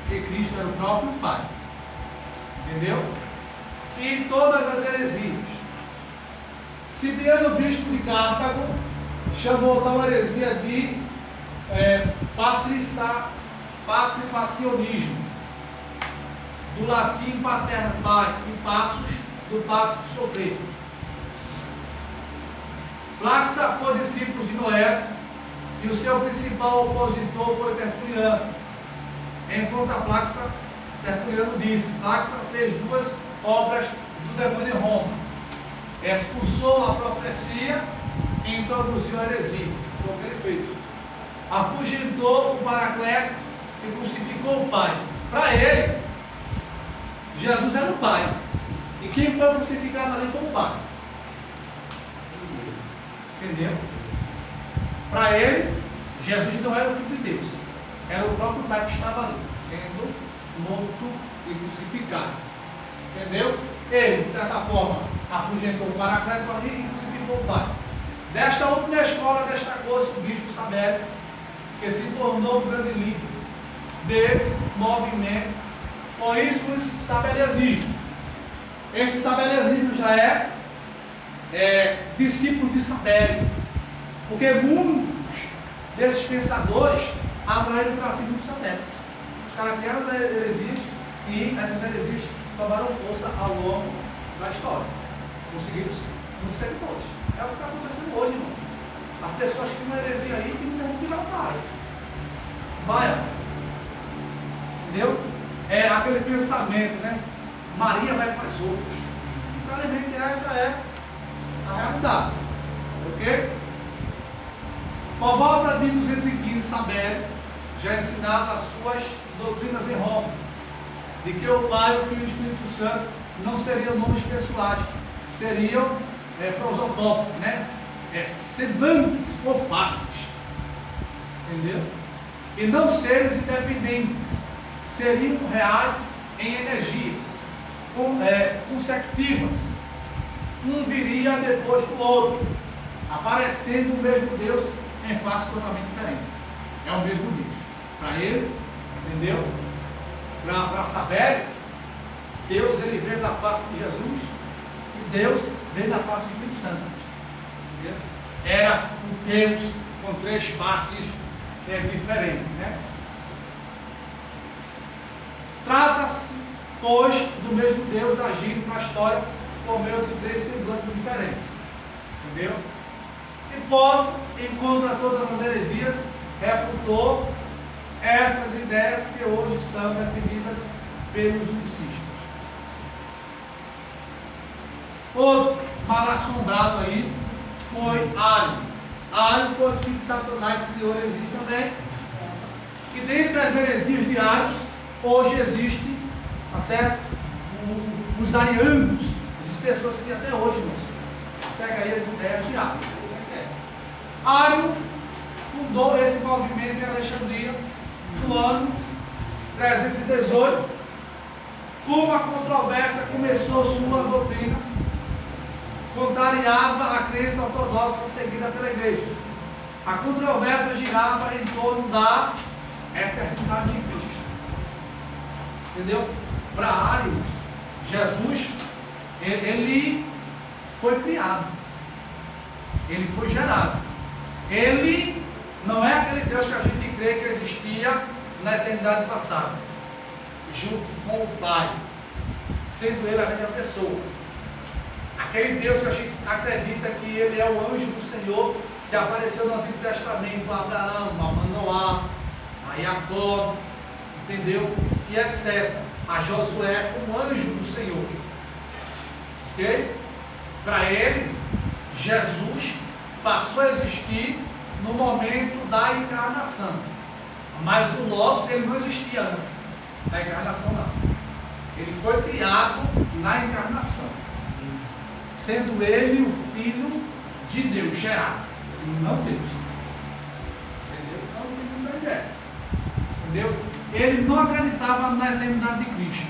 que Cristo era o próprio Pai. Entendeu? E todas as heresias. Cipriano, bispo de Cartago, chamou tal heresia de patripacionismo, do latim pater passus, do pacto de sofrer. Plaxa foi discípulo de Noé e o seu principal opositor foi Tertuliano. Enquanto a Plaxa, Tertuliano disse: Plaxa fez duas obras do demônio em Roma: expulsou a profecia e introduziu a heresia. Foi o que ele fez. Afugentou o Paracleto e crucificou o Pai. Para ele, Jesus era o Pai, e quem foi crucificado ali foi o Pai. Entendeu? Para ele, Jesus não era o Filho de Deus, era o próprio Pai que estava ali, sendo morto e crucificado. Entendeu? Ele, de certa forma, afugentou o Paracleto ali e crucificou o Pai. Desta última escola destacou-se o bispo Sabélio, que se tornou o grande líder desse movimento. Por isso, o sabelianismo. Esse sabelianismo já é discípulo de Sabélio, porque muitos desses pensadores atraíram para si muitos adeptos. Os caras criaram as heresias e essas heresias tomaram força ao longo da história. Conseguiram muitos seguidores. É o que está acontecendo hoje, irmão. As pessoas que não heresia aí que não virar o pai. Vai, entendeu? É aquele pensamento, né? Maria vai para as outras. Claramente essa é a realidade. Ok? Por volta de 215, Sabélio já ensinava as suas doutrinas em Roma, de que o Pai, o Filho e o Espírito Santo não seriam nomes pessoais, seriam prosotópicos, né? Semblantes ou faces. Entendeu? E não seres independentes, seriam reais em energias consecutivas. Um viria depois do outro, aparecendo o mesmo Deus em face totalmente diferente. É o mesmo Deus. Para ele, entendeu? Para Sabélio, Deus ele veio da parte de Jesus e Deus veio da parte do Espírito Santo. Entendeu? Era um Deus com três faces diferentes, né? Trata-se, pois, do mesmo Deus agindo na história por meio de três semblanças diferentes. Entendeu? Hipócrita, em contra todas as heresias, refutou essas ideias que hoje são defendidas pelos unicistas. Outro mal assombrado aí foi Ário. Ário foi o filho de Satanás que criou heresias também. E dentre as heresias de Ários, hoje existe, tá certo? Os arianos, as pessoas que até hoje não seguem aí as ideias de Ário. Ário fundou esse movimento em Alexandria no ano 318. Como a controvérsia começou sua doutrina, contrariava a crença ortodoxa seguida pela igreja. A controvérsia girava em torno da eternidade de Cristo. Entendeu? Para Ários, Jesus, ele foi criado, ele foi gerado. Ele não é aquele Deus que a gente crê que existia na eternidade passada, junto com o Pai, sendo ele a mesma pessoa. Aquele Deus que a gente acredita que ele é o anjo do Senhor, que apareceu no Antigo Testamento a Abraão, a Manoá, a Jacó, entendeu? E etc. A Josué como anjo do Senhor. Ok? Para ele, Jesus passou a existir no momento da encarnação. Mas o Logos, ele não existia antes da encarnação, não. Ele foi criado na encarnação, sendo ele o Filho de Deus, gerado, não Deus. Entendeu? Então, o Filho da ideia. Entendeu? Ele não acreditava na eternidade de Cristo.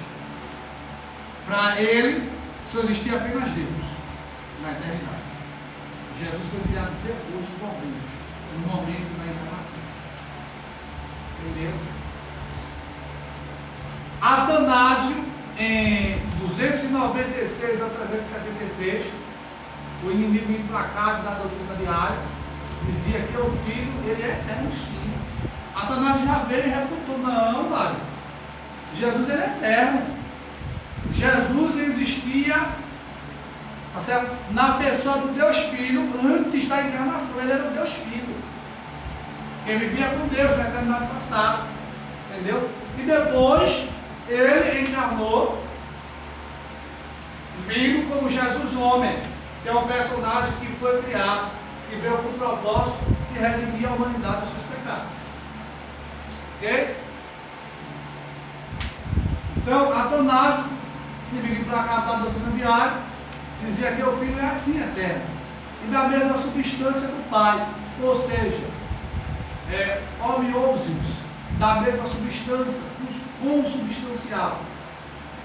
Para ele, só existia apenas Deus na eternidade. Jesus foi criado depois por alguns, no momento da encarnação. Entendeu? Atanásio, em 296 a 373, o inimigo implacável da doutrina diária, dizia que o Filho, ele é eterno sim. Atanásio já veio e refutou, não, Mário. Jesus, ele é eterno. Jesus existia, tá certo? Na pessoa do Deus Filho, antes da encarnação, ele era o Deus Filho. Quem vivia com Deus na eternidade passada, entendeu? E depois, ele encarnou, vindo como Jesus homem, que é um personagem que foi criado, que veio com o propósito de redimir a humanidade dos seus pecados. Ok? Então, Atanásio, inimigo implacável da doutrina diária, dizia que o Filho é assim eterno, e da mesma substância do Pai, ou seja, homeousios, da mesma substância, consubstancial.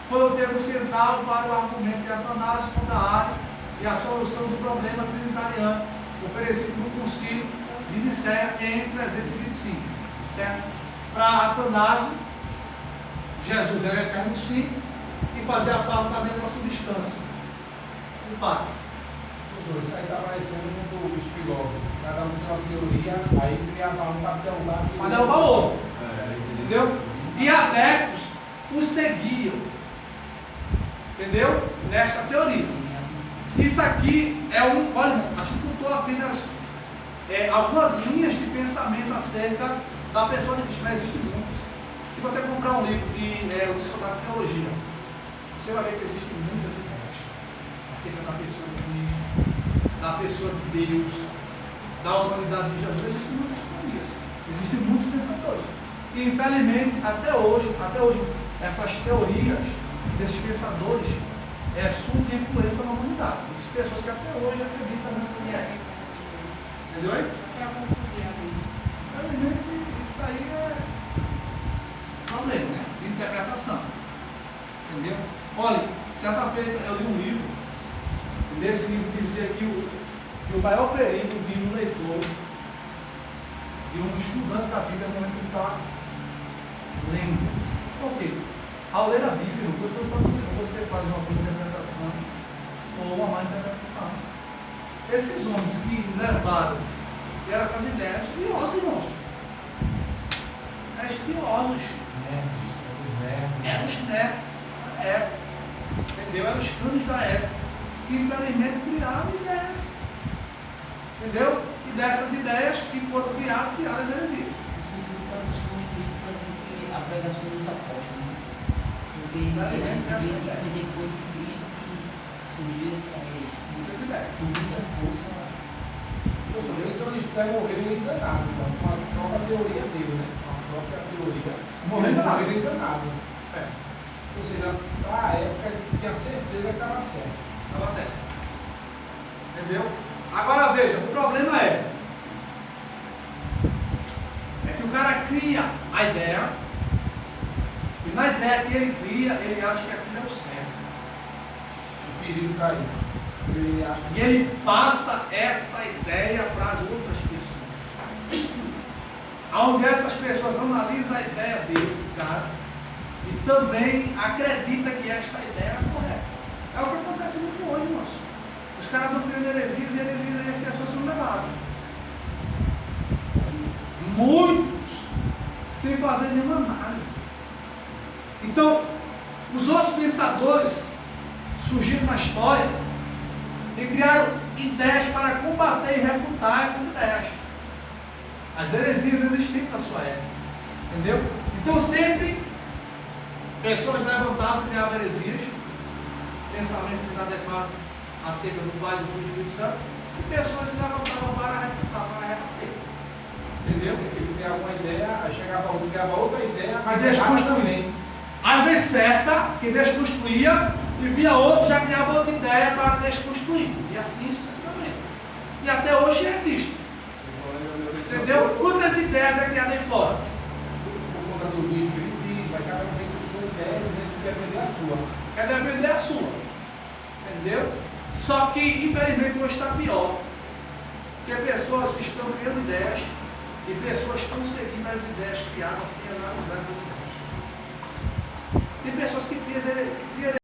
Foi o termo central para o argumento de Atanásio contra a área e a solução do problema trinitariano, oferecido no concílio de Nicéia em 325. Certo? Para Atanásio, Jesus era eterno sim, e fazia parte da mesma substância do Pai. Professor, isso aí está parecendo muito os filósofos. Cada um tem uma teoria, aí criava um para derrubar. Para derrubar o outro. Entendeu? E adeptos os seguiam. Entendeu? Nesta teoria. Isso aqui é olha, acho que estou apenas algumas linhas de pensamento acerca da pessoa de Cristo, mas existem muitas. Se você comprar um livro de dicionário de teologia, você vai ver que existem muitas ideias acerca da pessoa de Cristo, da pessoa de Deus, da humanidade de Jesus. Existem muitas teorias, existem muitos pensadores. E infelizmente, até hoje, essas teorias desses pensadores surgem influência na humanidade. Essas pessoas que até hoje acreditam nessa ideia. Entendeu aí? Infelizmente, isso aí é problema, né? De interpretação. Entendeu? Olha, certa feita eu li um livro, e nesse livro dizia que o maior perigo de um leitor e um estudante da Bíblia no momento que está lendo. Por quê? Ao ler a Bíblia, não estou para você faz uma boa interpretação ou uma má interpretação. Esses homens que levaram essas ideias, espiosos, irmãos. Espiosos. Eram os nerds da época. Entendeu? Eram os canos da época. Que infelizmente criaram ideias. Entendeu? E dessas ideias que foram criadas as heresias. Isso tudo para desconstruir para a pregação dos apóstolos. Porque depois de Cristo surgiu muitas ideias, com muita força. Então eles morreram enganados, com a própria teoria dele, né? Com a própria teoria. Morreram enganados. Ou seja, para a época ele tinha certeza que estava certo. Estava certo. Entendeu? Agora veja, o problema é que o cara cria a ideia, e na ideia que ele cria, ele acha que aquilo é o certo. O perigo caiu. E ele passa essa ideia para as outras pessoas. Onde essas pessoas analisam a ideia desse cara e também acredita que esta ideia é correta. É o que acontece muito hoje, irmãos. Os caras não criam heresias e as pessoas são levadas. Muitos sem fazer nenhuma análise. Então, os outros pensadores surgiram na história e criaram ideias para combater e refutar essas ideias. As heresias existiam na sua época. Entendeu? Então sempre pessoas levantavam e criavam heresias, pensamentos inadequados acerca do Pai, do Filho e do Espírito Santo, e pessoas se levantavam para refutar, para rebater. Entendeu? Ele criava uma ideia, aí chegava outro, criava outra ideia, mas desconstruía. Às vezes certa, que desconstruía, e via outro, já criava outra ideia para desconstruir. E assim sucessivamente. E até hoje existe. Entendeu? Quantas ideias é criada aí fora? Por conta do espiritismo, vai cada um tem a sua ideia, a gente quer defender a sua. Quer defender a sua. Entendeu? Só que, infelizmente, hoje está pior. Porque pessoas estão criando ideias e pessoas estão seguindo as ideias criadas sem analisar essas ideias.